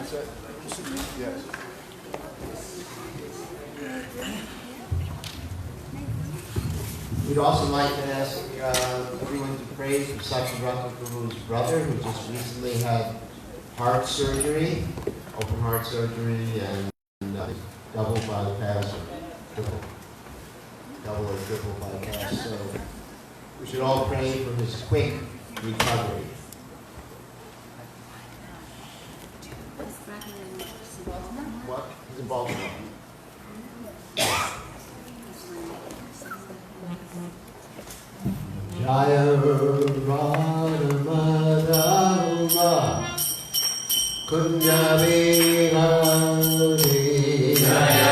Yes. We'd also like to ask everyone to pray for Satyavrat Prabhu's brother, who just recently had open heart surgery, and double bypass, or double or triple bypass. So we should all pray for his quick recovery. What? He's in Baltimore. Jaya Radhamadava Kunjavi Hari Jaya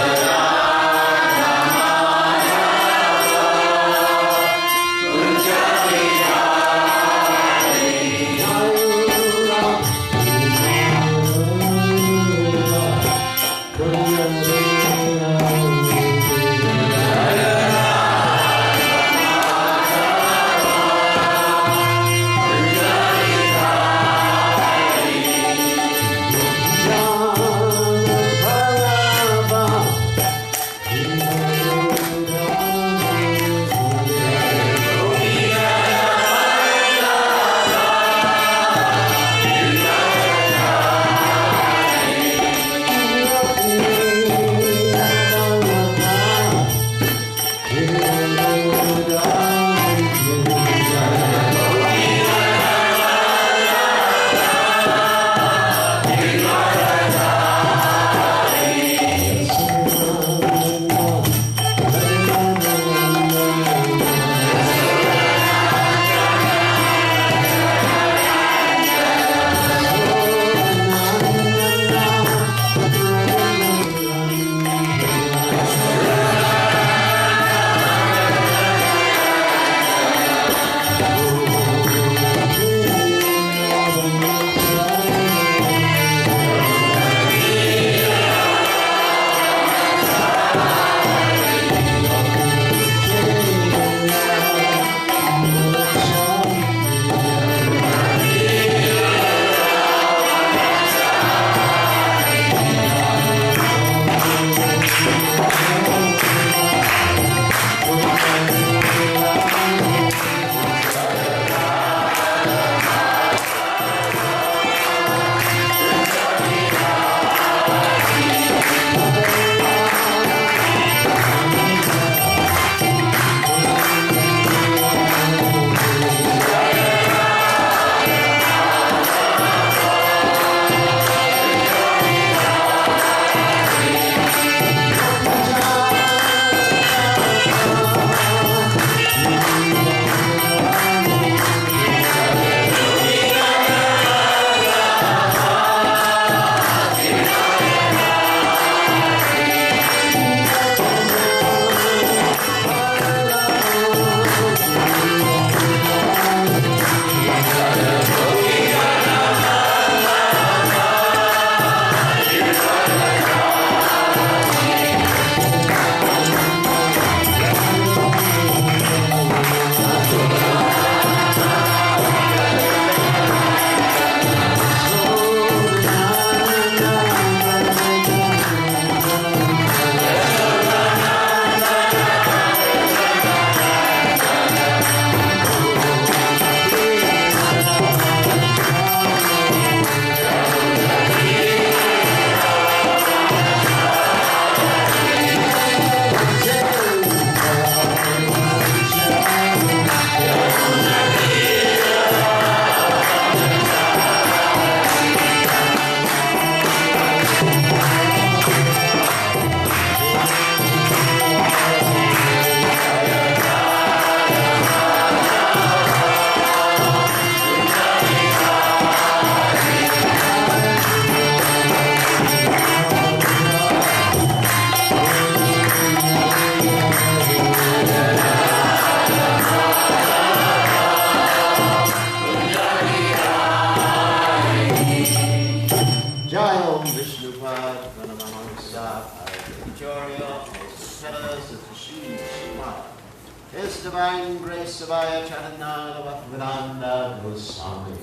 His divine grace of Ayacharananda Bhaktivedanta Goswami.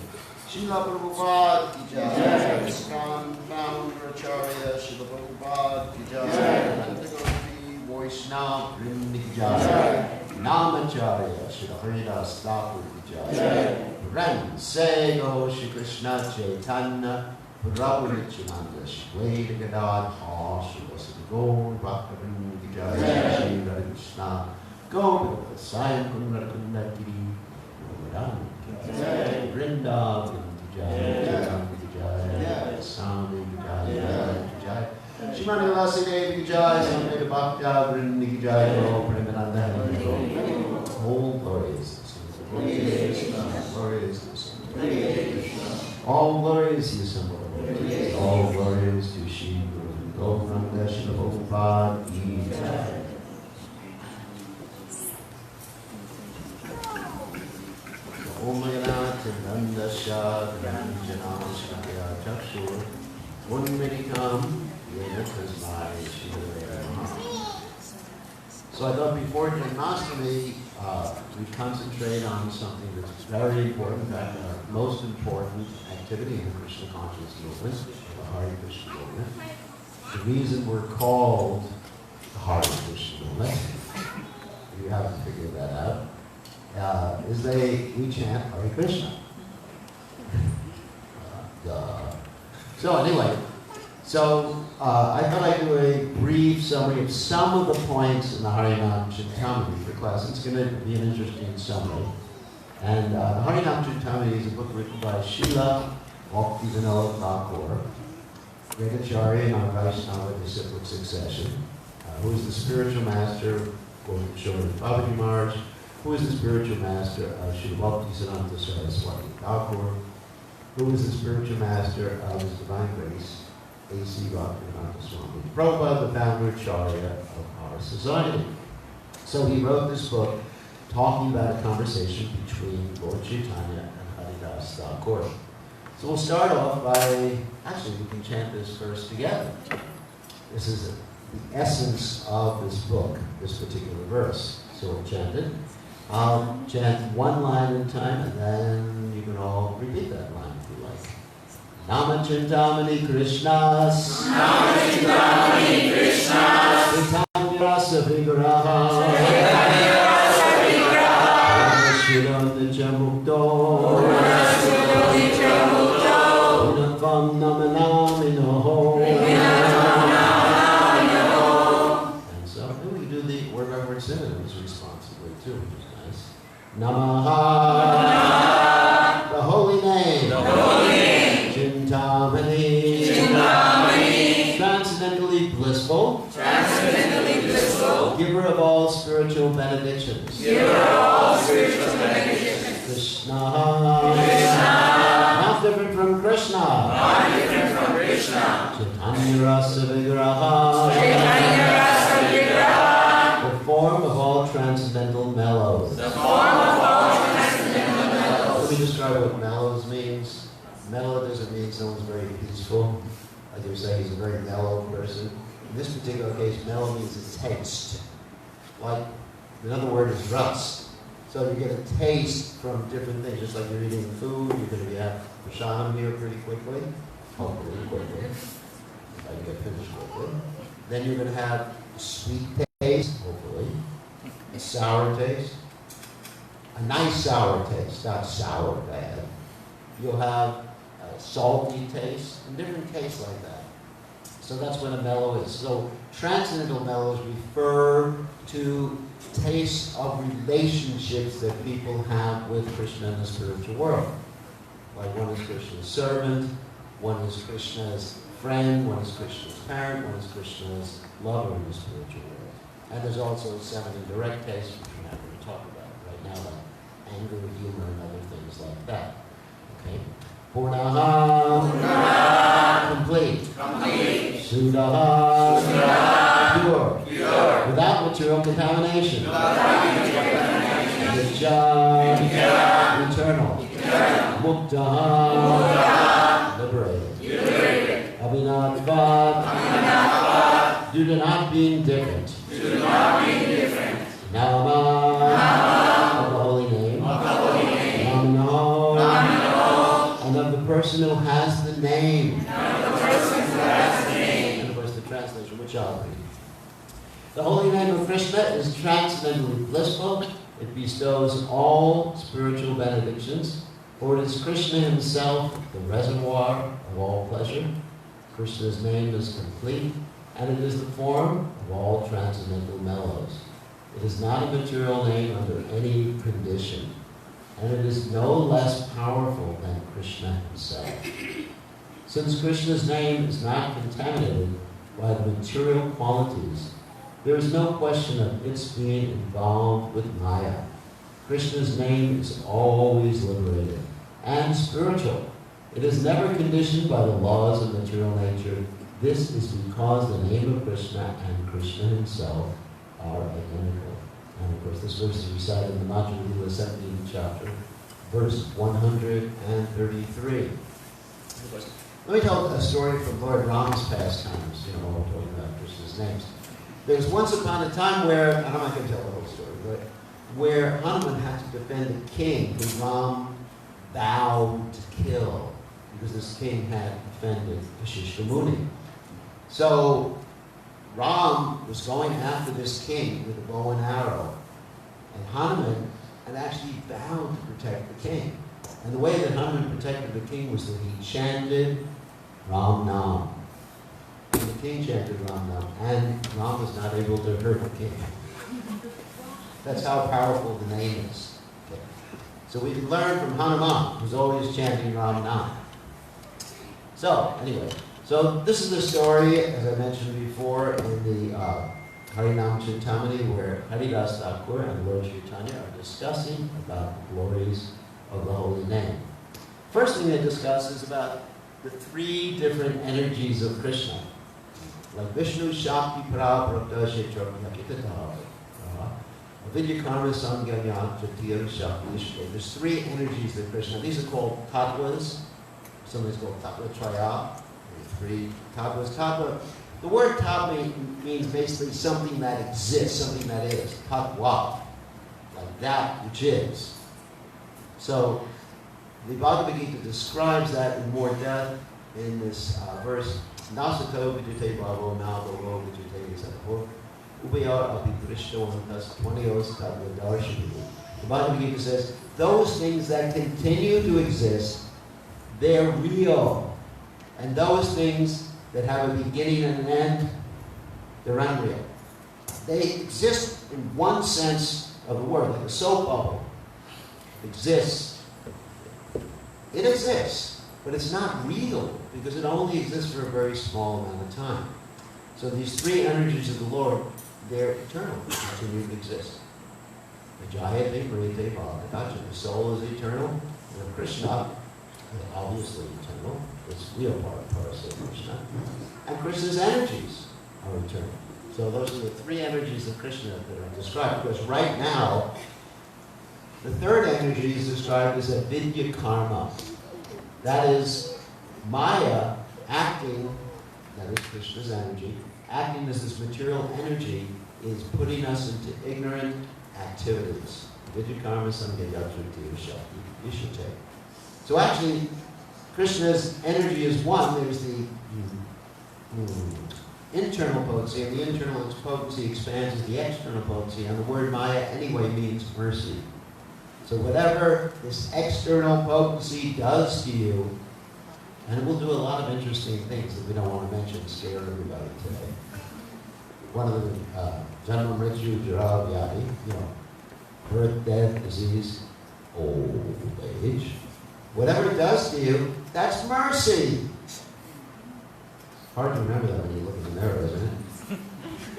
Srila Prabhupada ki jai. ISKCON Jai. Namacharya Shri Haridas Thakur Ki Jai. Ram Se Go Shri Krishna Chaitanya Prabhu Nityananda Shri Gadadha Shri Vasudha Gaur Bhaktivinoda Ki Jai. Shri Radha Krishna Govinda Sayam Kundra Kundakiri Ram Ki Jai. Vrindavan Ki Jai. Ki Jai. Swami Ki Jai. Ki Jai. Shrimati Lasi Devi Ki Jai. Samveda Bhakta Vrinda Ki Jai. Premananda Ki Jai. All glory is all glory is the symbol of glory. All glory is to Shri Guru Govinda Shri Prabhupada Ki Jai. Om Ganati Nandasya Ranjana Shakya Chakshur Unmedikam Yena Tasmai Shri Namaha. So I thought before Janmashtami, we concentrate on something that's very important, in fact, our most important activity in the Krishna consciousness movement, the Hare Krishna movement. The reason we're called the Hare Krishna movement, if you haven't figured that out, is we chant Hare Krishna. So anyway, I thought I'd do a brief summary of some of the points in the Harinam Chintamani for class. It's going to be an interesting summary. And the Harinam Chintamani is a book written by Srila Bhaktivinoda Thakur, great Acharya in our Vaishnava disciplic succession, who is the spiritual master of Goloka Babaji Maharaj, who is the spiritual master of Srila Bhaktisiddhanta Saraswati Thakur, who is the spiritual master of His Divine Grace, A.C. Bhaktivedanta Swami Prabhupada, the founder Acharya of our society. So he wrote this book talking about a conversation between Lord Chaitanya and Haridas Thakur. So we'll start off by, actually we can chant this first together. This is the essence of this book, this particular verse. So we'll chant it. I'll chant one line at a time and then you can all repeat that line if you like. Namachintamani Krishnas, Namachintamani Krishnas, Chaitanya Rasa Vigraha, Chaitanya Rasa Vigraha, Purnashila Nijamukto, Purnashila Nijamukto, Punavam Namanaminoho, and so then we do the word by word synonyms responsibly too, which is nice. Namaha, the holy name, the holy name. Chintamani, Chintamani, transcendently blissful, giver of all spiritual benedictions, giver of all spiritual benedictions, Krishna, Krishna, not different from Krishna, not different from Krishna, Chaitanya Rasa Vigraha, Chaitanya Rasa Vigraha, the form of all transcendental mellows, the form of all transcendental mellows. Let me describe what mellows means. Mellow doesn't mean someone's very peaceful. Like you're saying, he's a very mellow person. In this particular case, mellow means a taste. Like, another word is rust. So you get a taste from different things. Just like you're eating food, you're going to have prasadam here pretty quickly. Hopefully quickly. If I can get finished quickly. Then you're going to have a sweet taste, hopefully. A sour taste. A nice sour taste, not sour bad. You'll have salty taste, and different tastes like that. So that's what a mellow is. So transcendental mellows refer to tastes of relationships that people have with Krishna in the spiritual world. Like one is Krishna's servant, one is Krishna's friend, one is Krishna's parent, one is Krishna's lover in the spiritual world. And there's also 7 indirect tastes, which we're not going to talk about right now, like anger, humor, and other things like that. Okay? Purnaha, complete. Sudaha, pure. Without material contamination. Nitya, eternal. Muktaha, liberated. Abhinadvat, due to not being different. Nama, of the holy name. Namino, and of the person who has the name. And of course the translation, which I'll read. The holy name of Krishna is transcendently blissful. It bestows all spiritual benedictions, for it is Krishna himself, the reservoir of all pleasure. Krishna's name is complete, and it is the form of all transcendental mellows. It is not a material name under any condition, and it is no less powerful than Krishna himself. Since Krishna's name is not contaminated by the material qualities, there is no question of its being involved with Maya. Krishna's name is always liberated and spiritual. It is never conditioned by the laws of material nature. This is because the name of Krishna and Krishna himself are identical. And of course, this verse is recited in the Madhya Lila 17th chapter, verse 133. Let me tell a story from Lord Rama's pastimes, while we're talking about Krishna's names. There's once upon a time where, and I'm not going to tell the whole story, but where Hanuman had to defend a king who Ram vowed to kill, because this king had offended Vashishta Muni. So Ram was going after this king with a bow and arrow, and Hanuman had actually vowed to protect the king. And the way that Hanuman protected the king was that he chanted Ram Nam. And the king chanted Ram Nam, and Ram was not able to hurt the king. That's how powerful the name is. Okay. So we can learn from Hanuman, who's always chanting Ram Nam. So, anyway, so this is the story, as I mentioned before, in the Harinam Chintamani, where Haridas Thakur and Lord Chaitanya are discussing about the glories of the holy name. First thing they discuss is about the three different energies of Krishna. Like Vishnu, Shakti, Prabhupada, Shetra, Yakitata, Vidya Karma, Samganya, Jatiya, Shakti, there's three energies of Krishna. These are called tattvas. Somebody's called tattva traya. Three tattvas. Tattva. The word tattva means basically something that exists, something that is. Tattva. Like that which is. So, the Bhagavad Gita describes that in more depth in this verse. Nasato vijate bhavo navogo vijate sato ubaya api drishtavantas tvanios tattva darshini. The Bhagavad Gita says, those things that continue to exist, they're real. And those things that have a beginning and an end, they're unreal. They exist in one sense of the word, like a soap bubble exists. It exists, but it's not real because it only exists for a very small amount of time. So these three energies of the Lord, they're eternal, they continue to exist. Vijayate, Mrite, Bhavakata. The soul is eternal, and Krishna is obviously eternal. It's real part of Krishna. And Krishna's energies are eternal. So those are the three energies of Krishna that are described. Because right now, the third energy is described as a vidya karma. That is Maya acting, that is Krishna's energy, acting as this material energy is putting us into ignorant activities. Vidya karma samgayatruti shakti. So actually, Krishna's energy is one. There's the internal potency, and the internal potency expands as the external potency, and the word Maya anyway means mercy. So whatever this external potency does to you, and it will do a lot of interesting things that we don't want to mention, scare everybody today. One of them, Janma Mrityu Jara Vyadi, birth, death, disease, old age. Whatever it does to you, that's mercy. Hard to remember that when you look in the mirror, isn't it?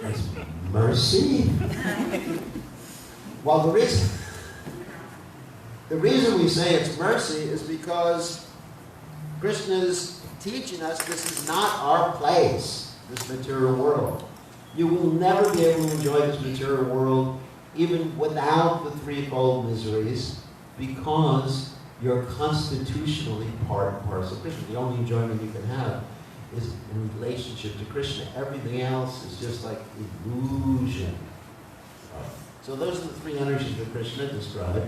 That's mercy. Well, the reason we say it's mercy is because Krishna's teaching us this is not our place, this material world. You will never be able to enjoy this material world even without the threefold miseries, because you're constitutionally part and parcel of Krishna. The only enjoyment you can have is in relationship to Krishna. Everything else is just like illusion. So those are the three energies that Krishna described.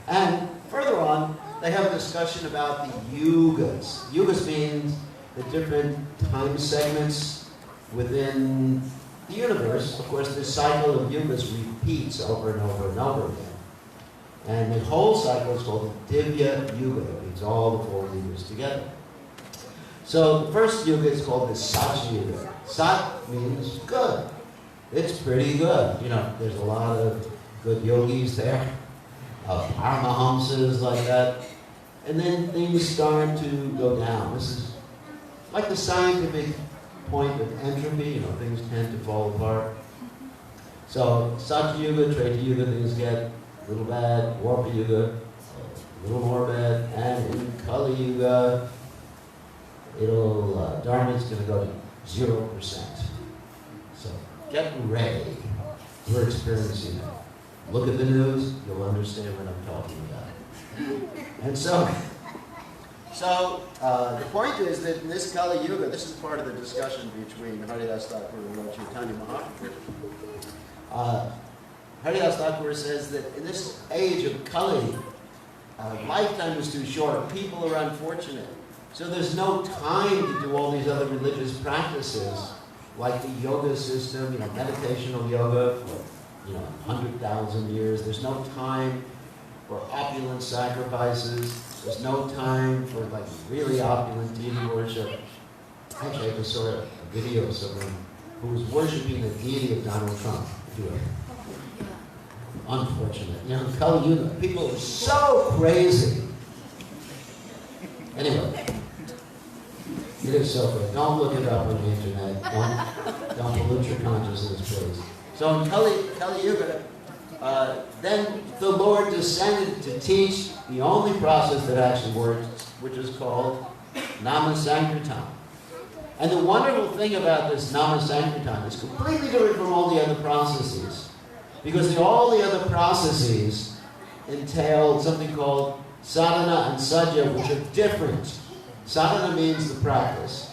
And further on, they have a discussion about the yugas. Yugas means the different time segments within the universe, of course, this cycle of yugas repeats over and over and over again. And the whole cycle is called the Divya Yuga. It means all the 4 yugas together. So the first yuga is called the Sat Yuga. Sat means good. It's pretty good. You know, there's a lot of good yogis there, Paramahamsas like that. And then things start to go down. This is like the scientific point of entropy. You know, things tend to fall apart. So Sat Yuga, Treta Yuga, things get a little bad. Dwarpa Yuga, a little more bad. And in Kali Yuga, Dharma's going to go to 0%. So get ready. We're experiencing it. Look at the news, you'll understand what I'm talking about. And so the point is that in this Kali Yuga, this is part of the discussion between Haridas Thakur and Lord Chaitanya Mahaprabhu. Haridas Thakur says that in this age of Kali, lifetime is too short. People are unfortunate. So there's no time to do all these other religious practices, like the yoga system, meditational yoga for, 100,000 years. There's no time for opulent sacrifices. There's no time for really opulent deity worship. Actually, I just saw a video of someone who was worshiping the deity of Donald Trump. Unfortunate. In Kali Yuga, people are so crazy. Anyway. It is so good. Don't look it up on the internet. Don't pollute your consciousness, please. So in Kali Yuga, then the Lord descended to teach the only process that actually works, which is called Nama Sankirtan. And the wonderful thing about this Nama Sankirtan is completely different from all the other processes. Because all the other processes entail something called sadhana and sajja, which are different. Sadhana means the practice.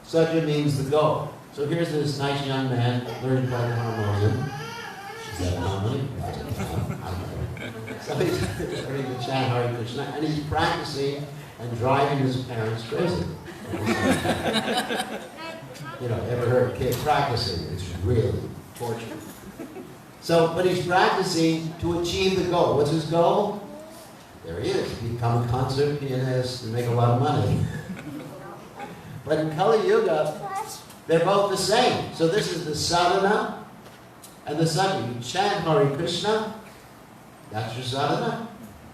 Sajja means the goal. So here's this nice young man learning by the harmonium. Is that harmony? So he's learning to chant Hare Krishna, and he's practicing and driving his parents crazy. Ever heard a kid practicing? It's really torture. So, but he's practicing to achieve the goal. What's his goal? There he is. Become a concert pianist and make a lot of money. But in Kali Yuga, they're both the same. So this is the sadhana and the sajja. You chant Hare Krishna, that's your sadhana.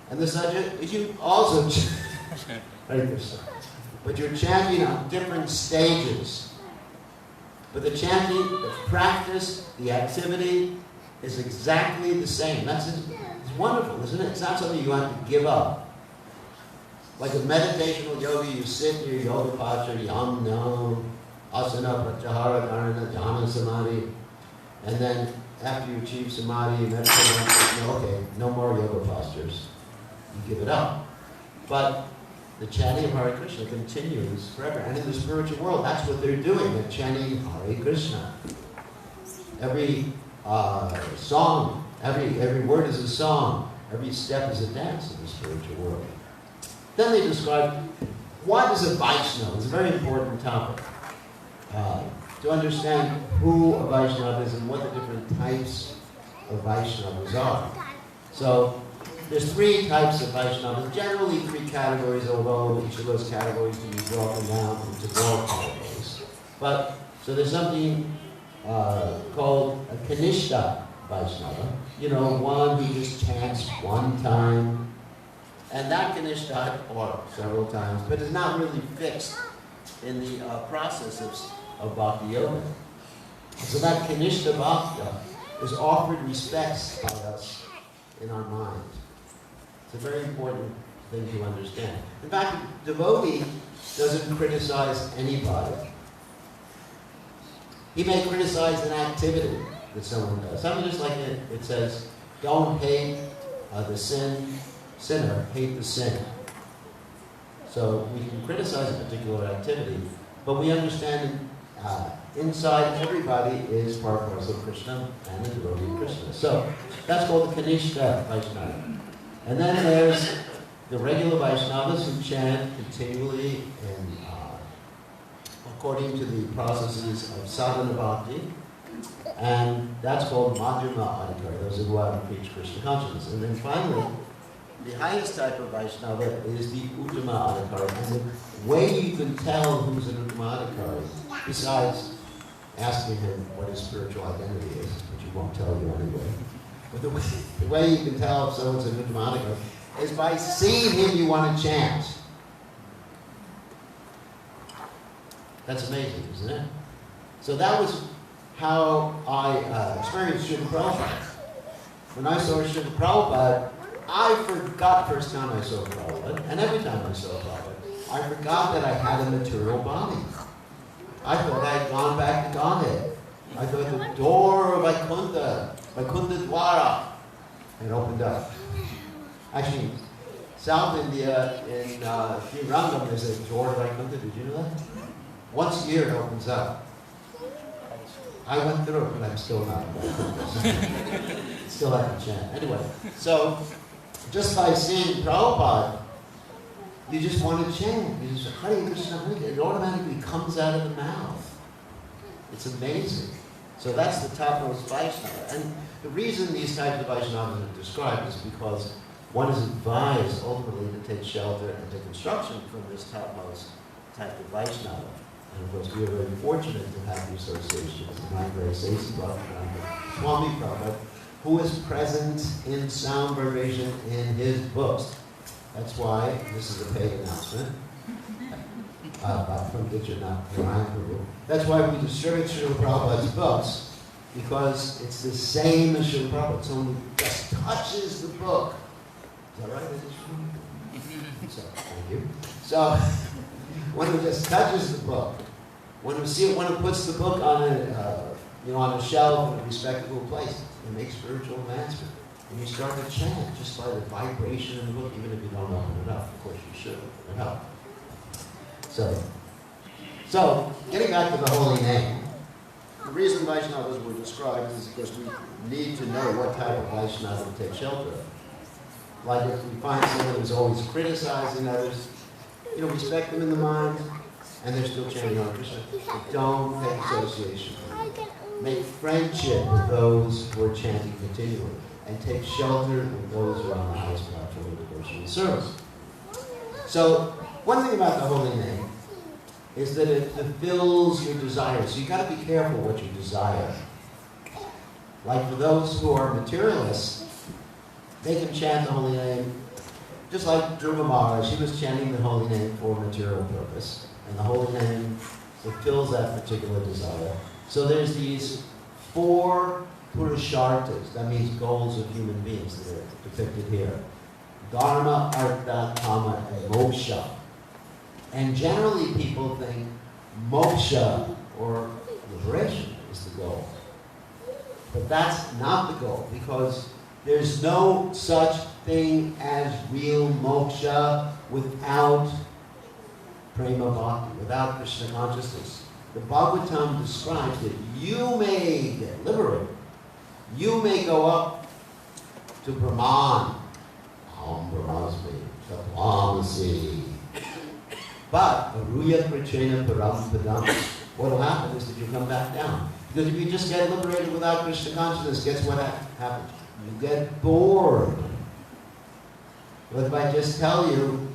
And the sajja is you also chant Hare Krishna. But you're chanting on different stages. But the chanting, the practice, the activity is exactly the same. It's wonderful, isn't it? It's not something you have to give up. Like a meditational yoga, you sit in your yoga posture, yam, no, asana, pratyahara, dharana, jhana, samadhi, and then after you achieve samadhi, you meditate, okay, no more yoga postures. You give it up. But the chanting of Hare Krishna continues forever. And in the spiritual world, that's what they're doing. They're chanting Hare Krishna. Every song, every word is a song. Every step is a dance in the spiritual world. Then they describe what is a Vaishnava. It's a very important topic. To understand who a Vaishnava is and what the different types of Vaishnavas are. So there's 3 types of Vaishnavas, generally 3 categories, although each of those categories can be broken down into more categories. But, so there's something called a Kanishta Vaishnava, one who just chants one time, and that Kanishta, or several times, but is not really fixed in the process of Bhakti Yoga. So that Kanishta Bhakti is offered respects by us in our mind. It's a very important thing to understand. In fact, a devotee doesn't criticize anybody. He may criticize an activity that someone does. Something just like it says, don't hate the sinner, hate the sin. So we can criticize a particular activity, but we understand inside everybody is part and parcel of Krishna and the devotee of Krishna. So that's called the Kanishta Vaishnava. And then there's the regular Vaishnavas who chant continually in according to the processes of sadhana bhakti, and that's called Madhyama Adhikari, those who go out and preach Krishna consciousness. And then finally, the highest type of Vaishnava is the Uttama Adhikari. And the way you can tell who's an Uttama Adhikari, besides asking him what his spiritual identity is, which he won't tell you anyway, but the way you can tell if someone's an Uttama Adhikari is by seeing him you want to chant. That's amazing, isn't it? So that was how I experienced Srila Prabhupada. When I saw Srila Prabhupada, I forgot the first time I saw Prabhupada, and every time I saw Prabhupada, I forgot that I had a material body. I thought I had gone back to Godhead. I thought the door of Vaikuntha Dwara, had opened up. Actually, South India, in Srirangam, there's a door to Vaikuntha. Did you know that? Once a year it opens up. I went through it, but I'm still not. Still have to chant. Anyway, so just by seeing Prabhupada, you just want to chant. You just Hare Krishna, Hare Krishna. It automatically comes out of the mouth. It's amazing. So that's the topmost Vaishnava. And the reason these types of Vaishnavas are described is because one is advised ultimately to take shelter and take instruction from this topmost type of Vaishnava. And of course, we are very fortunate to have the association of my grace, A.C. Bhaktivedanta Swami Prabhupada, who is present in sound vibration in his books. That's why this is a paid announcement from Dijana Guru. That's why we distribute Srila Prabhupada's books, because it's the same as Srila Prabhupada. Someone just touches the book. Is that right? So, thank you. So, one who just touches the book, one who puts the book on a shelf in a respectable place, and makes spiritual advancement. And you start to chant just by the vibration of the book, even if you don't open it up. Of course, you should open it up. So getting back to the holy name, the reason Vaishnavas were described is because we need to know what type of Vaishnava to take shelter of. Like if we find someone who's always criticizing others, respect them in the mind, and they're still chanting on Krishna. But don't take association. Make friendship with those who are chanting continually, and take shelter with those who are on the highest platform of devotional service. So, one thing about the holy name is that it fulfills your desires. So you've got to be careful what you desire. Like for those who are materialists, they can chant the holy name. Just like Dhruva Maharaj, he was chanting the holy name for material purpose. And the holy name fulfills that particular desire. So there's these 4 purusharthas, that means goals of human beings that are depicted here. Dharma, Artha, Kama, and Moksha. And generally people think moksha, or liberation, is the goal. But that's not the goal, because there's no such thing as real moksha without prema bhakti, without Krishna consciousness. The Bhagavatam describes that you may get liberated. You may go up to Brahman. Om Brahmasmi, Tattvamasi. But, Aruya Krishna Param Padam, what will happen is that you come back down. Because if you just get liberated without Krishna consciousness, guess what happens? You get bored. But if I just tell you,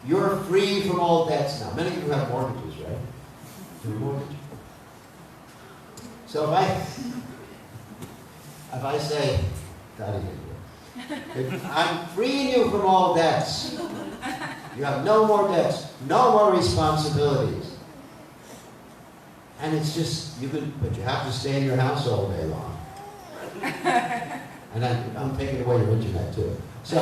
you're free from all debts now. Many of you have mortgages, right? Do you mortgage? So if I say, I'm freeing you from all debts. You have no more debts, no more responsibilities. And it's just, but you have to stay in your house all day long. And I'm taking away your internet too. So,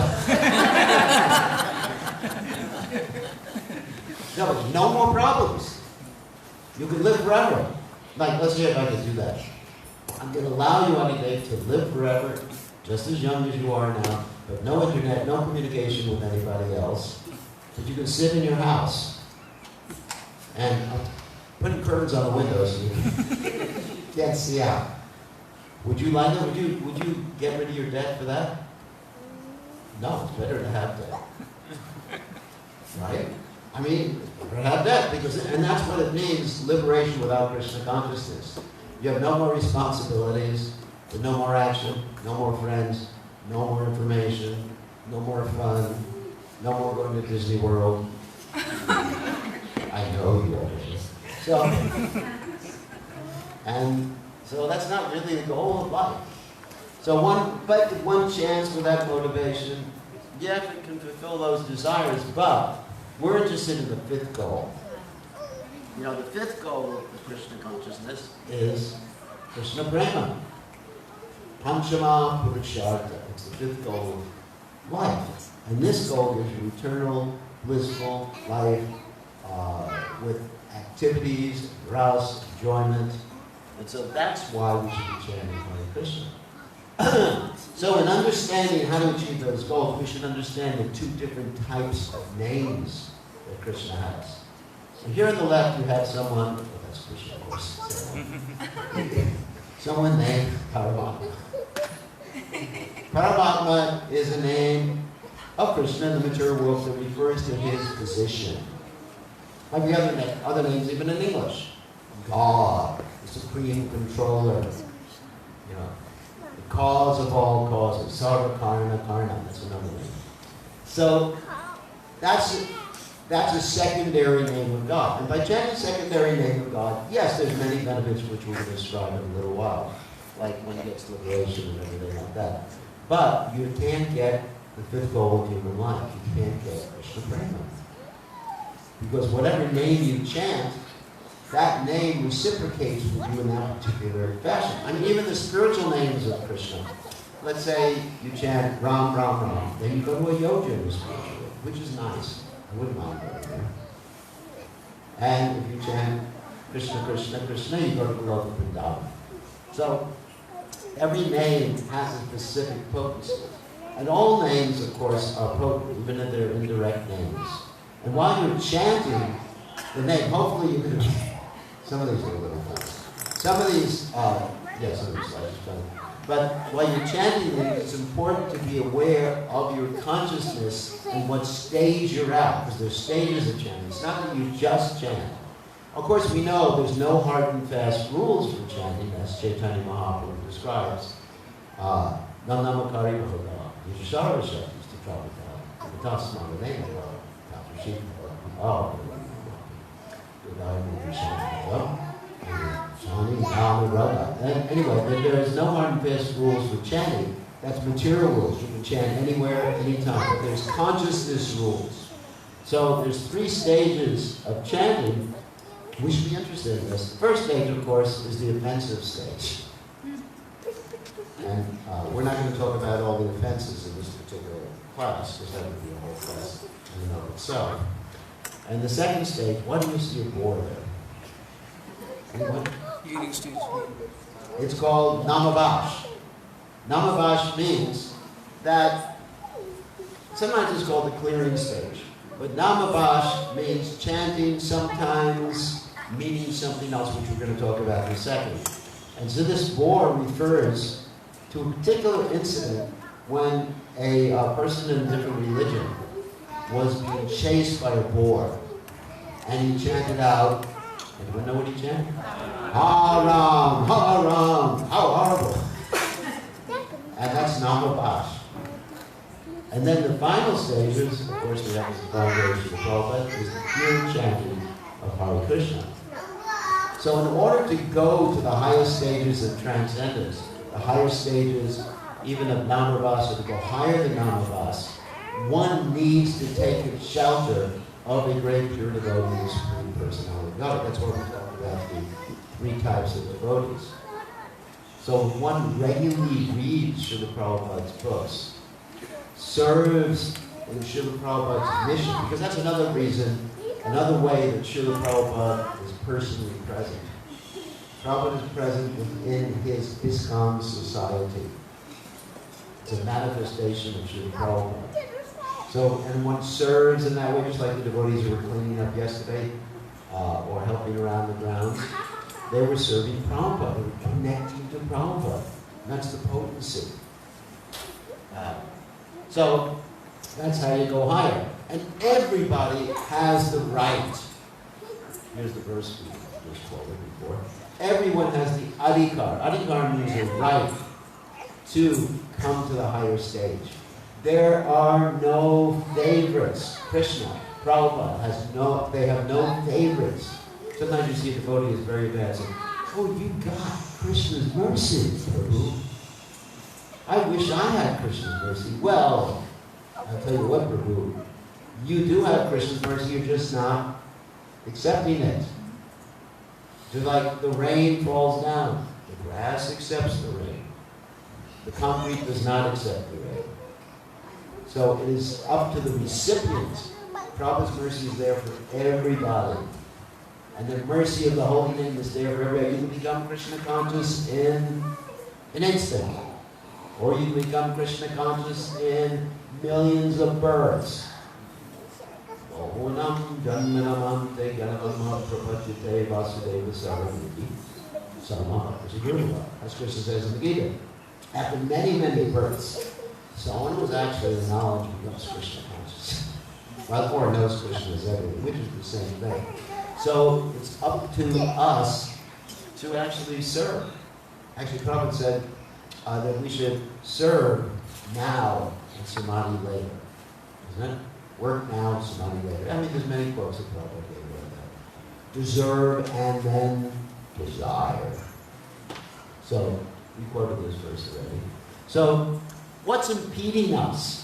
no more problems. You can live forever. Like, let's see if I can do that. I'm going to allow you, Anidev, to live forever, just as young as you are now, but no internet, no communication with anybody else. But you can sit in your house. And I'm putting curtains on the windows so you can't see out. Would you like that? Would you get rid of your debt for that? No, it's better to have debt. Right? I mean, never have that, and that's what it means, liberation without Krishna consciousness. You have no more responsibilities, no more action, no more friends, no more information, no more fun, no more going to Disney World. I know you already. So that's not really the goal of life. So one chance for that motivation, yes, we can fulfill those desires, but we're interested in the fifth goal. You know, the fifth goal of the Krishna consciousness is Krishna Prema. Panchama Purushartha. It's the fifth goal of life. And this goal gives you eternal, blissful life with activities, rasa, enjoyment. And so that's why we should be chanting Hare Krishna. So in understanding how to achieve those goals, we should understand the two different types of names that Krishna has. So here on the left you have someone, well, that's Krishna of course, someone named Paramatma. Paramatma is a name of Krishna in the material world that refers to his position. Like the other names even in English. God, the supreme controller, you know, the cause of all causes, Sarva Karna Karna, that's another name. So that's a secondary name of God. And by chanting secondary name of God, yes, there's many benefits which we're going to describe in a little while, like when it gets liberation and everything like that. But you can't get the fifth goal of human life. You can't get Krishna Prema. Because whatever name you chant, that name reciprocates with you in that particular fashion. I mean, even the spiritual names of Krishna. Let's say you chant Ram, Ram, Ram. Then you go to a yoga in the spiritual way, which is nice. I wouldn't mind going there. And if you chant Krishna, Krishna, Krishna, you go to Goloka Vrindavan. So every name has a specific potency. And all names, of course, are potent, even if they're indirect names. And while you're chanting the name, hopefully you can... Some of these are a little funny. Some of these slides are funny. But while you're chanting these, it's important to be aware of your consciousness and what stage you're at, because there's stages of chanting. It's not that you just chant. Of course, we know there's no hard and fast rules for chanting, as Chaitanya Mahaprabhu describes. Namamakari Bhagavad, Yashara Shakti, Stitrapata, Vitasma, Vedena, Tatrashika, Oh, and anyway, there is no hard and fast rules for chanting. That's material rules. You can chant anywhere, anytime. But there's consciousness rules. So there's 3 stages of chanting. We should be interested in this. The first stage, of course, is the offensive stage. And we're not going to talk about all the offenses in this particular class, because that would be a whole class in and of itself. And the second stage, what do you see a boar there? Anyone? Eating stage. It's called Namavash. Namavash means that, sometimes it's called the clearing stage. But Namavash means chanting, sometimes meaning something else, which we're going to talk about in a second. And so this boar refers to a particular incident when a person in a different religion was being chased by a boar. And he chanted out, anyone know what he chanted? Haram, Haram, how horrible. And that's Namavash. And then the final stages, of course, we have the foundation of Prabhupada, is the pure chanting of Hare Krishna. So in order to go to the highest stages of transcendence, the higher stages even of Namavas, or to go higher than Namavas, one needs to take a shelter of a great pure devotee, the Supreme Personality of God. That's why we talk about the 3 types of devotees. So if one regularly reads Srila Prabhupada's books, serves in Srila Prabhupada's mission, because that's another reason, another way that Srila Prabhupada is personally present. Prabhupada is present within his ISKCON society. It's a manifestation of Srila Prabhupada. So, and one serves in that way, just like the devotees who were cleaning up yesterday, or helping around the grounds. They were serving Prabhupada, they were connecting to Prabhupada. And that's the potency. So, that's how you go higher. And everybody has the right. Here's the verse we just quoted before. Everyone has the adhikar. Adhikar means a right to come to the higher stage. There are no favorites. Krishna, Prabhupada they have no favorites. Sometimes you see a devotee is very bad saying, oh, you got Krishna's mercy, Prabhu. I wish I had Krishna's mercy. Well, I'll tell you what, Prabhu, you do have Krishna's mercy, you're just not accepting it. Just like the rain falls down, the grass accepts the rain. The concrete does not accept the rain. So it is up to the recipient. Prabhupada's mercy is there for everybody. And the mercy of the holy name is there for everybody. You can become Krishna conscious in an instant. Or you can become Krishna conscious in millions of births. Ohunam janmanamante ganamam prapachite vasudeva saraniti samama. As Krishna says in the Gita. After many, many births, someone was actually in knowledge becomes Krishna conscious. Or knows Krishna is everything, which is the same thing. So it's up to us to actually serve. Actually, Prabhupada said that we should serve now and samadhi later. Isn't it? Work now, samadhi later. I mean, there's many quotes that Prabhupada gave about that. Deserve and then desire. So, we quoted this verse already. So, what's impeding us?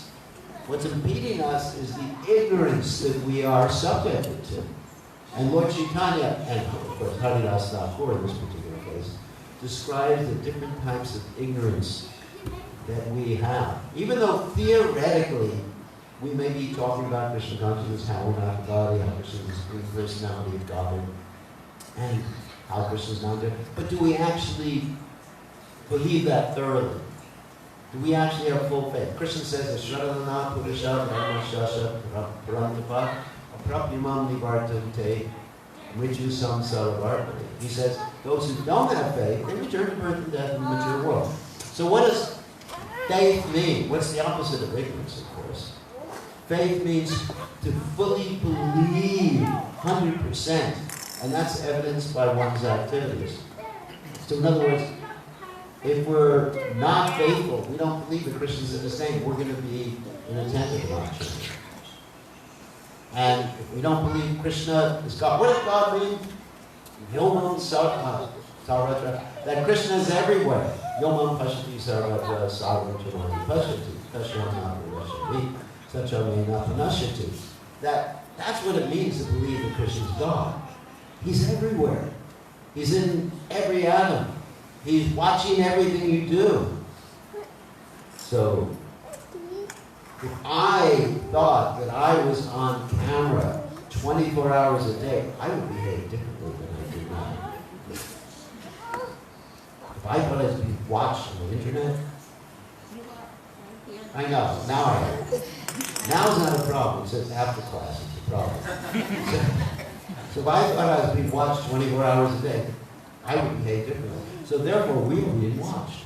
What's impeding us is the ignorance that we are subjected to. And Lord Chaitanya, and of course Haridas Thakur in this particular case, describes the different types of ignorance that we have. Even though theoretically we may be talking about Krishna consciousness, how we're not God, how Krishna is the supreme personality of God, and how Krishna is not there. But do we actually believe that thoroughly? Do we actually have full faith? Krishna says, Shradana Purusha Dharma Shasha Parantapa Aprapyamam Nivartante Riju Samsaravartani. He says, those who don't have faith, they return to birth and death in the material world. So what does faith mean? What's the opposite of ignorance, of course? Faith means to fully believe 100%, and that's evidenced by one's activities. So in other words, if we're not faithful, we don't believe that Krishna's in his name, we're going to be inattentive about change. And if we don't believe Krishna is God, what does God mean? Yomam Sarvatra, that Krishna is everywhere. Yomam Pashati Sarvatra Sarvachamani Pashati, Pashyamapurashati, Sachamena Panashati. That's what it means to believe that Krishna is God. He's everywhere. He's in every atom. He's watching everything you do. So, if I thought that I was on camera 24 hours a day, I would behave differently than I do now. If I thought I was being watched on the internet, I know, now I am. Now is not a problem, it's just after class it's a problem. So if I thought I was being watched 24 hours a day, I would behave differently. So therefore, we were being watched.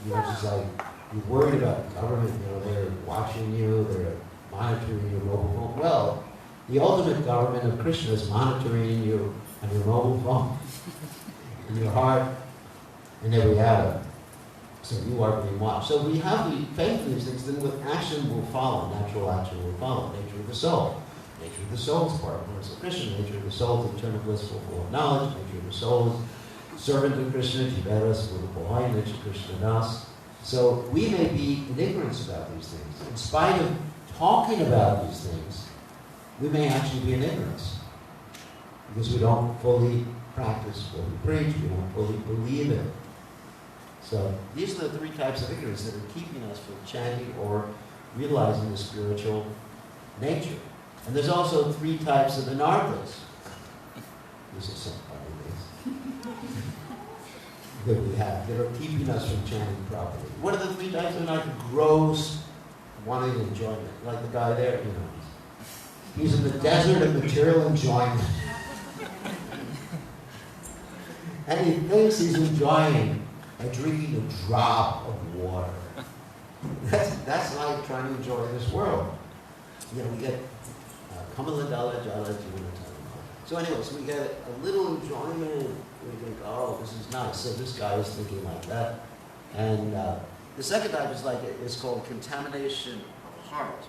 You know, just like, you're worried about the government, you know, they're watching you, they're monitoring your mobile phone. Well, the ultimate government of Krishna is monitoring you on your mobile phone, in your heart, in every atom. So you are being watched. So we have the faith in these things, then with action will follow, natural action will follow, nature of the soul. Nature of the soul is part of the Krishna. Nature of the soul is eternal blissful full of knowledge. Nature of the soul is servant of Krishna, Jiveras, Buddha, nature of Krishna Das. So we may be in ignorance about these things. In spite of talking about these things, we may actually be in ignorance. Because we don't fully practice what we preach, we don't fully believe it. So these are the three types of ignorance that are keeping us from chanting or realizing the spiritual nature. And there's also three types of anarthas. These are some funny things that we have that are keeping us from chanting properly. What are the three types of anarthas? Gross, wanting enjoyment. Like the guy there, you know. He's in the desert of material enjoyment. And he thinks he's enjoying by drinking a drop of water. That's like trying to enjoy this world. You know, we get Kamala Dala Jala Jivana. So anyway, so we get a little enjoyment. We think, oh, this is nice. So this guy is thinking like that. And the second type is it's called contamination of heart.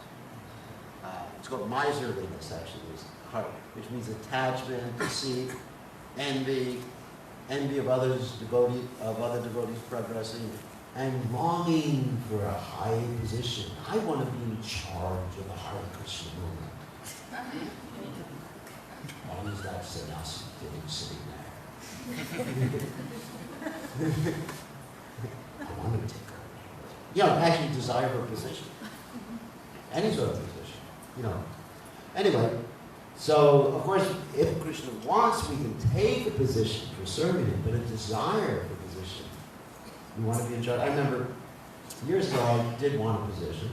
It's called miserliness, actually, is heart, which means attachment, deceit, envy of other devotees progressing, and longing for a high position. I want to be in charge of the Hare Krishna movement. As long as that sannyasi kid is sitting there. I want to take her. You know, actually desire her position. Any sort of position, you know. Anyway, so of course, if Krishna wants, we can take a position for serving him, but a desire for position. You want to be in charge. I remember years ago, I did want a position.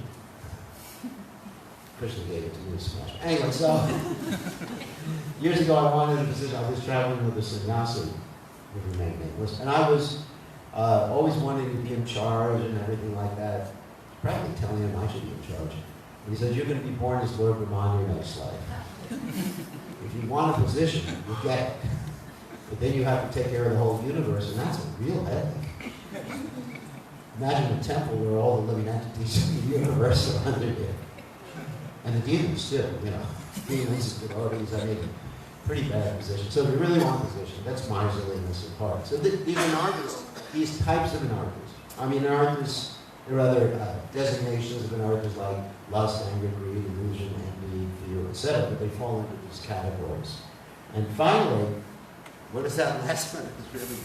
Krishna gave it to me to smash. Anyway, so years ago, I wanted a position. I was traveling with a sannyasi, if you make name list, and I was always wanting to be in charge and everything like that. Probably telling him I should be in charge. And he said, "You're going to be born as Lord Brahman your next life. If you want a position, you get it. But then you have to take care of the whole universe, and that's a real headache." Imagine a temple where all the living entities of the universe are under you. And the demons too, you know. Demons, devotees, I mean, pretty bad position. So if you really want a position, that's miserliness of heart. So these anarthas, these types of anarthas. I mean, anarthas, there are other designations of anarthas like lust, anger, greed, illusion, envy, fear, etc. But they fall into these categories. And finally, what is that last one? It's really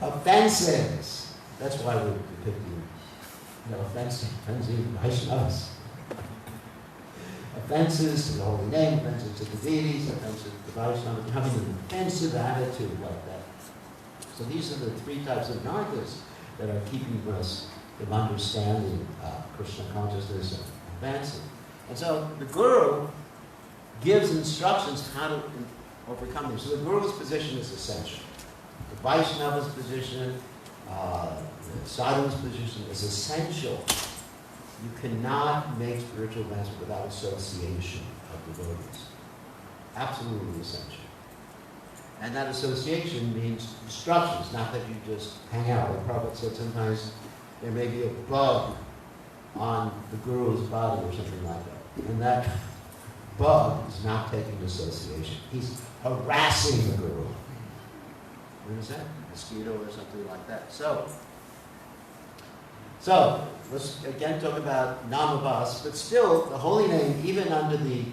offenses. That's why we're depicting, offensive Vaishnavas. Offenses to the holy name, offenses to the deities, offenses to the Vaishnavas, having an offensive attitude like that. So these are the three types of anarthas that are keeping us from understanding Krishna consciousness and advancing. And so the Guru gives instructions how to overcome these. So the Guru's position is essential. The Vaishnava's position, the sadhu's position is essential. You cannot make spiritual advancement without association of devotees. Absolutely essential. And that association means instructions, not that you just hang out. Like Prabhupada said, sometimes there may be a bug on the Guru's body or something like that. And that bug is not taking association. He's harassing the Guru. What is that? Mosquito or something like that. So let's again talk about Namabas, but still the holy name, even under the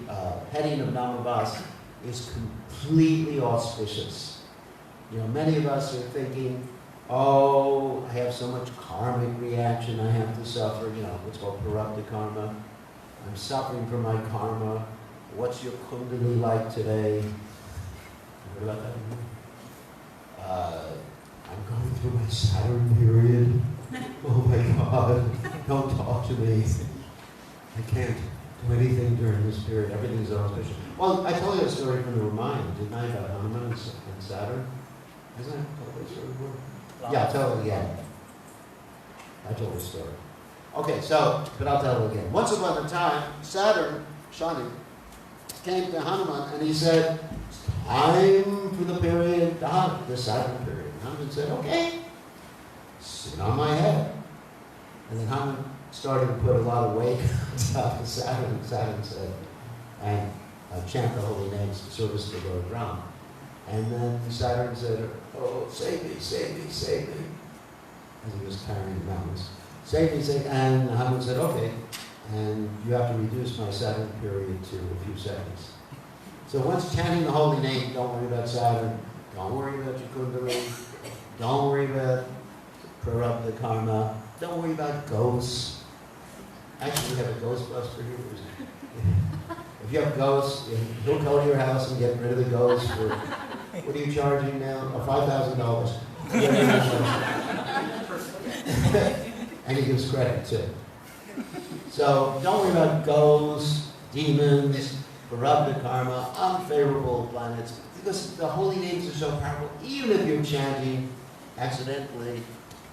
heading of Namabas, is completely auspicious. Many of us are thinking, oh, I have so much karmic reaction I have to suffer, what's called prarabdha karma. I'm suffering from my karma. What's your kundalini like today? What about that? I'm going through my Saturn period. Oh my God, don't talk to me. I can't do anything during this period. Everything's auspicious. Well, I told you a story from the Ramayana, didn't I, about Hanuman and Saturn? Hasn't I told that story before? Yeah, tell it again. I told the story. Okay, but I'll tell it again. Once upon a time, Saturn, Shani, came to Hanuman and he said, it's time for the period, the Saturn period. Hanuman said, okay, sit on my head. And then Hanuman started to put a lot of weight on top of Saturn. Saturn said, and chant the holy names in service to Lord Ram. And then Saturn said, oh, save me, save me, save me. As he was carrying the mountains. Save me, save me. And Hanuman said, okay. And you have to reduce my Saturn period to a few seconds. So once chanting the holy name, don't worry about Saturn. Don't worry about your kundalini. Don't worry about prarabdha karma. Don't worry about ghosts. Actually, we have a Ghostbuster here. If you have ghosts, he'll go to your house and get rid of the ghosts for, what are you charging now? Oh, $5,000. And he gives credit too. So don't worry about ghosts, demons, prarabdha karma, unfavorable planets, because the holy names are so powerful. Even if you're chanting accidentally,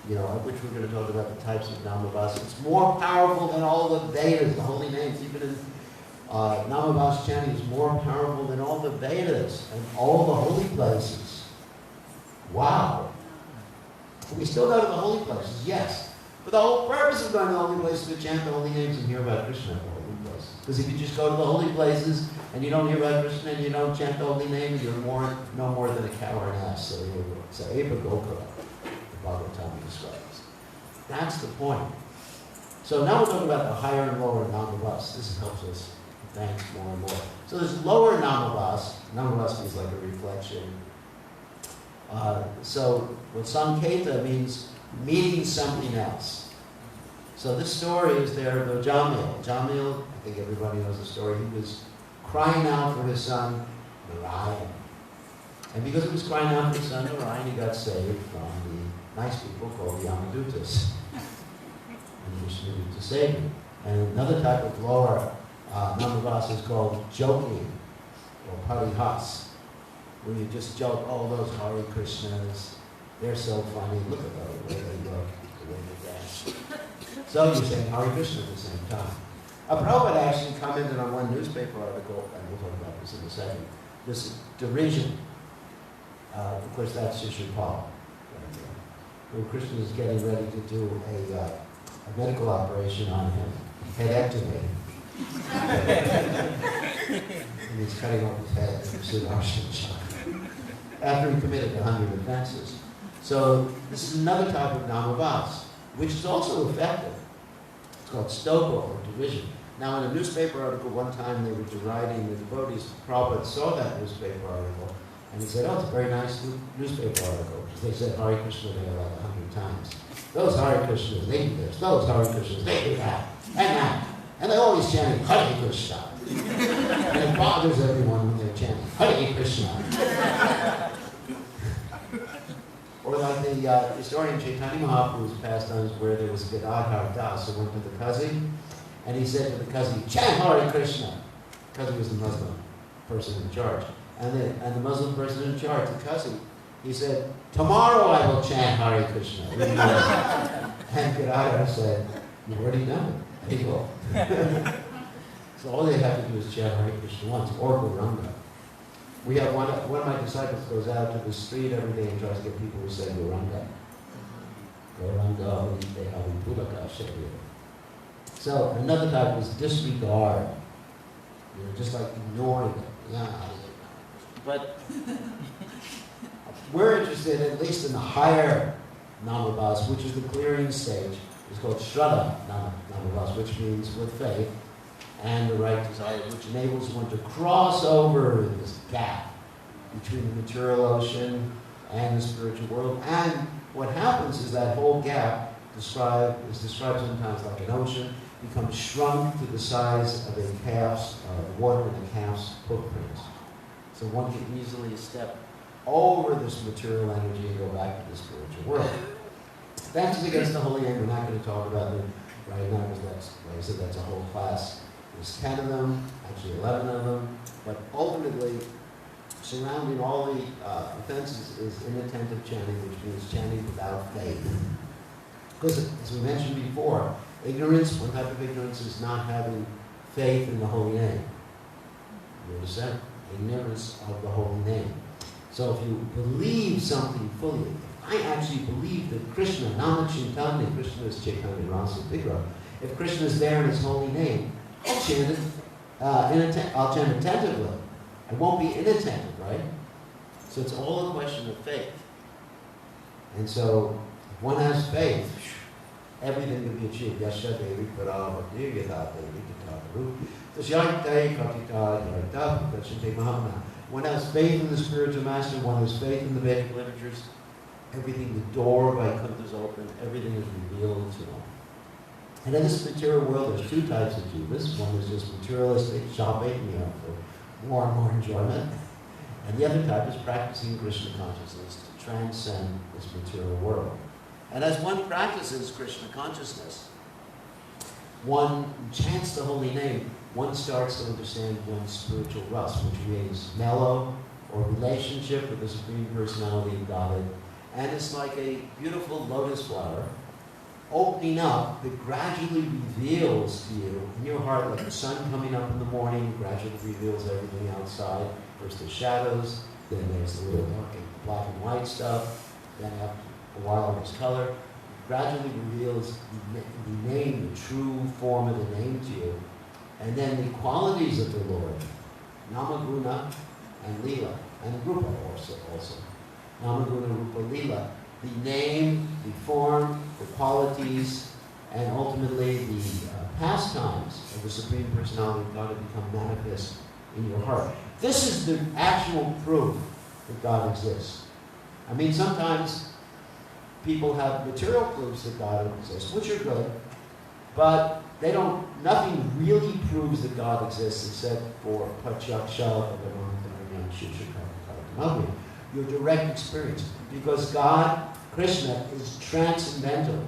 which we're going to talk about the types of Namavas. It's more powerful than all the Vedas, the holy names. Even in Namavas chanting is more powerful than all the Vedas and all the holy places. Wow. We still go to the holy places, yes. But the whole purpose of going to the holy places is to chant the holy names and hear about Krishna at the holy places. Because if you just go to the holy places and you don't hear about Krishna and you don't chant the holy names, you're no more than a cow or an ass. So Goloka, the Bhagavatam describes. That's the point. So now we're talking about the higher and lower Namavas. This helps us advance more and more. So there's lower Namavas. Namavas means like a reflection. So what Sanketa means meaning something else. So this story is there of Jamil. Jamil, I think everybody knows the story. He was crying out for his son, Narayan. And because he was crying out for his son, Narayan, he got saved from the nice people called the Yamadutas. And Krishna to save him. And another type of lower Namavas is called joking, or parihas, where you just joke, oh, those Hare Krishnas, they're so funny, look at them, the way they look, the way they dance. So you're saying Hare Krishna at the same time. Prabhupada actually commented on one newspaper article, and we'll talk about this in a second, this derision. Of course, that's Shishri Paul. When Krishna is getting ready to do a medical operation on him, headectomy. And he's cutting off his head in Sudarshan after he committed 100 offenses. So this is another type of Namavas, which is also effective. It's called stoko, or derision. Now, in a newspaper article, one time they were deriding the devotees. Prabhupada saw that newspaper article, and he said, oh, it's a very nice newspaper article. They said Hare Krishna there like 100 times. Those Hare Krishnas, they do this. Those Hare Krishnas, they do that. And that. And they always chanting Hare Krishna. And it bothers everyone when they're chanting Hare Krishna. Or like the historian Chaitanya Mahaprabhu's pastimes where there was Gadadhar Das who went to the Kazi, and he said to the Kazi, chant Hare Krishna. Kazi was the Muslim person in charge. And the Muslim person in charge, the Kazi, he said, tomorrow I will chant Hare Krishna. And Gadadhar said, you've already done it. He will. So all they have to do is chant Hare Krishna once, or Gauranga. We have one of my disciples goes out to the street every day and tries to get people to say Gauranga. Gauranga, Pulaka, Shakya. So another type is disregard. Just like ignoring it. Yeah. But we're interested, at least in the higher Namavas, which is the clearing stage. It's called Shraddha Namavas, which means with faith and the right desire, which enables one to cross over this gap between the material ocean and the spiritual world. And what happens is that whole gap is described sometimes like an ocean, becomes shrunk to the size of a calf's, water in a calf's footprint. So one can easily step over this material energy and go back to the spiritual world. That's against the holy name. We're not going to talk about it right now because that's, like I said, that's a whole class. There's 10 of them, actually 11 of them, but ultimately, surrounding all the offenses is inattentive chanting, which means chanting without faith. Because, as we mentioned before, ignorance, one type of ignorance is not having faith in the holy name. You understand? Ignorance of the holy name. So if you believe something fully, I actually believe that Krishna, Namachintani, Krishna is Chaitanya Rasa Vigraha. If Krishna is there in his holy name, I'll chant it, I'll chant attentively. I won't be inattentive, right? So it's all a question of faith. And so, if one has faith, everything can be achieved. Yasha Devi Parava Yata Devi Kitataru. Tashyaktai Katita Yarta Kachinte Mahamana. One has faith in the spiritual master, one has faith in the Vedic literatures. Everything, the door of Vaikuntha is open, everything is revealed to them. And in this material world, there's two types of jivas. One is just materialistic, shopping, for more and more enjoyment. And the other type is practicing Krishna consciousness to transcend this material world. And as one practices Krishna consciousness, one chants the holy name, one starts to understand one's spiritual rust, which means mellow or relationship with the Supreme Personality of Godhead, And it's like a beautiful lotus flower opening up that gradually reveals to you in your heart, like the sun coming up in the morning, gradually reveals everything outside. First the shadows, then there's the little dark and black and white stuff, then after a while there's color. It gradually reveals the name, the true form of the name to you. And then the qualities of the Lord, Namaguna and Lila, and Rupa also. Namaguna, Rupa, Lila. The name, the form, the qualities, and ultimately the pastimes of the Supreme Personality of God have become manifest in your heart. This is the actual proof that God exists. I mean, sometimes people have material proofs that God exists, which are good, but nothing really proves that God exists except for your direct experience. Because God, Krishna, is transcendental.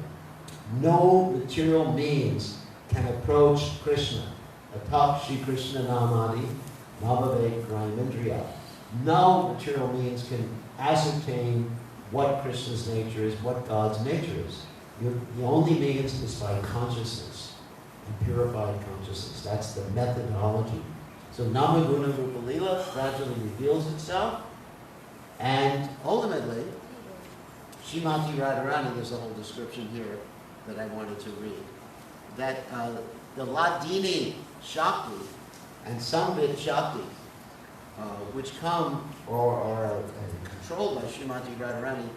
No material means can approach Krishna. Atap Shri Krishna Namadi, Navavek Grahimendriya. No material means can ascertain what Krishna's nature is, what God's nature is. The only means is by consciousness, and purified consciousness. That's the methodology. So Namaguna Rupa Lila gradually reveals itself, and ultimately, Srimati Radharani, there's a whole description here that I wanted to read, that the Ladini Shakti and Sambit Shakti, which come or are controlled by Srimati Radharani,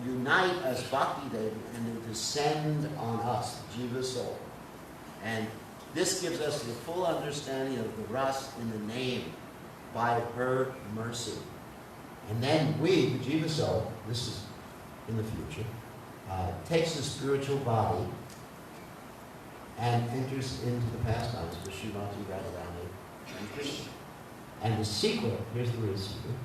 unite as Bhakti Devi and they descend on us, Jiva soul. And this gives us the full understanding of the ras in the name by her mercy. And then we, the Jiva soul, this is in the future, takes the spiritual body and enters into the pastimes with Srimati Radharani and Krishna. And the secret, here's the real secret,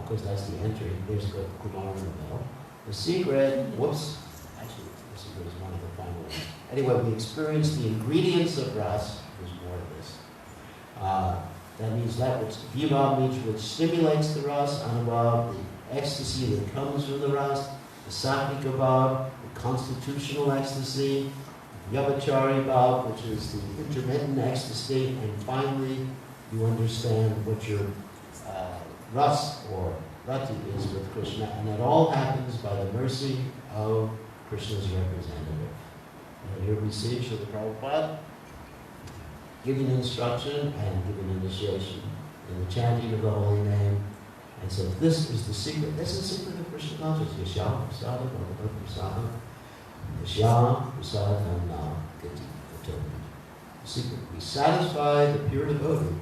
because that's the entry, there's the Kumar in the middle. The secret, actually, the secret is one of the final ones. Anyway, we experience the ingredients of ras, there's more of this. That means that which Viva means which stimulates the ras, Anubhav, the ecstasy that comes from the ras, the Satvika Bhav, the constitutional ecstasy, Vyabhachari Bhav, which is the intermittent ecstasy, and finally you understand what your ras or rati is with Krishna, and it all happens by the mercy of Krishna's representative. And here we see Srila Prabhupada giving instruction and giving initiation in the chanting of the holy name. And so this is the secret. This is the secret of Krishna consciousness. Yashyam prasada bhagavad prasada. Yashyam prasada na gati atomi. The secret. We satisfy the pure devotee.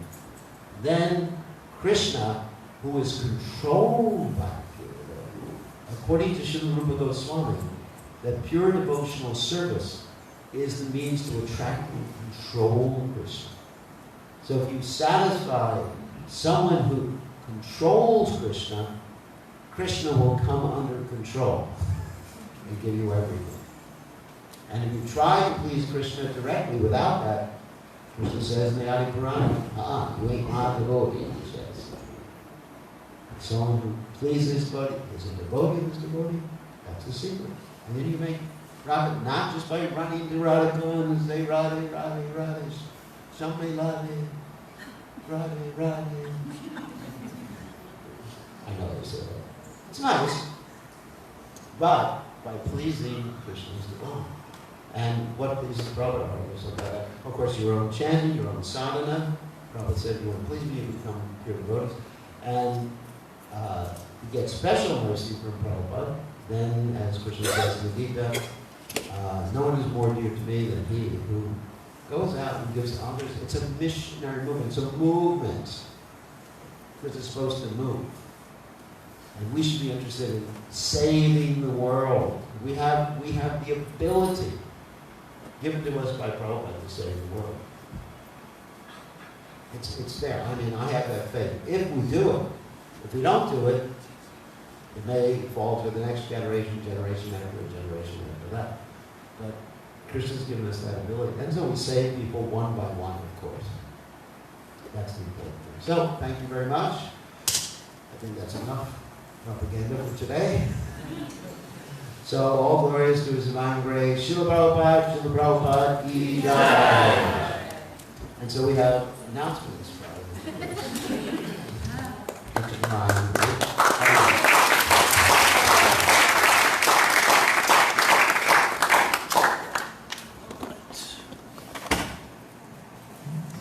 Then Krishna, who is controlled by the pure devotee, according to Srila Rupa Goswami, that pure devotional service is the means to attract and control Krishna. So if you satisfy someone who controls Krishna, Krishna will come under control and give you everything. And if you try to please Krishna directly without that, Krishna says in the Adi Purana, you ain't my devotee, he says. Someone who pleases devotee is a devotee who's devotee. That's the secret. And then you make profit not just by running to Radha and say Radhe, Radhe, Radhe, Shambhe Radhe, Radhe, Radhe. I know they say that. It's nice, but by pleasing Krishna's devotee. And what pleases Prabhupada? Of course, your own chanting, your own sadhana. Prabhupada said, you want to please me, you become pure devotees. And you get special mercy from Prabhupada. Then, as Krishna says in the Gita, no one is more dear to me than he who goes out and gives to others. It's a missionary movement. It's a movement. Because it's supposed to move. And we should be interested in saving the world. We have the ability given to us by Prabhupada to save the world. It's there. I mean, I have that faith. If we do it, if we don't do it, it may fall to the next generation after that. But Krishna's given us that ability. And so we save people one by one, of course. That's the important thing. So, thank you very much. I think that's enough propaganda for today. So all glories to His divine grace. Srila Prabhupada, ki jai. And so we have announcements.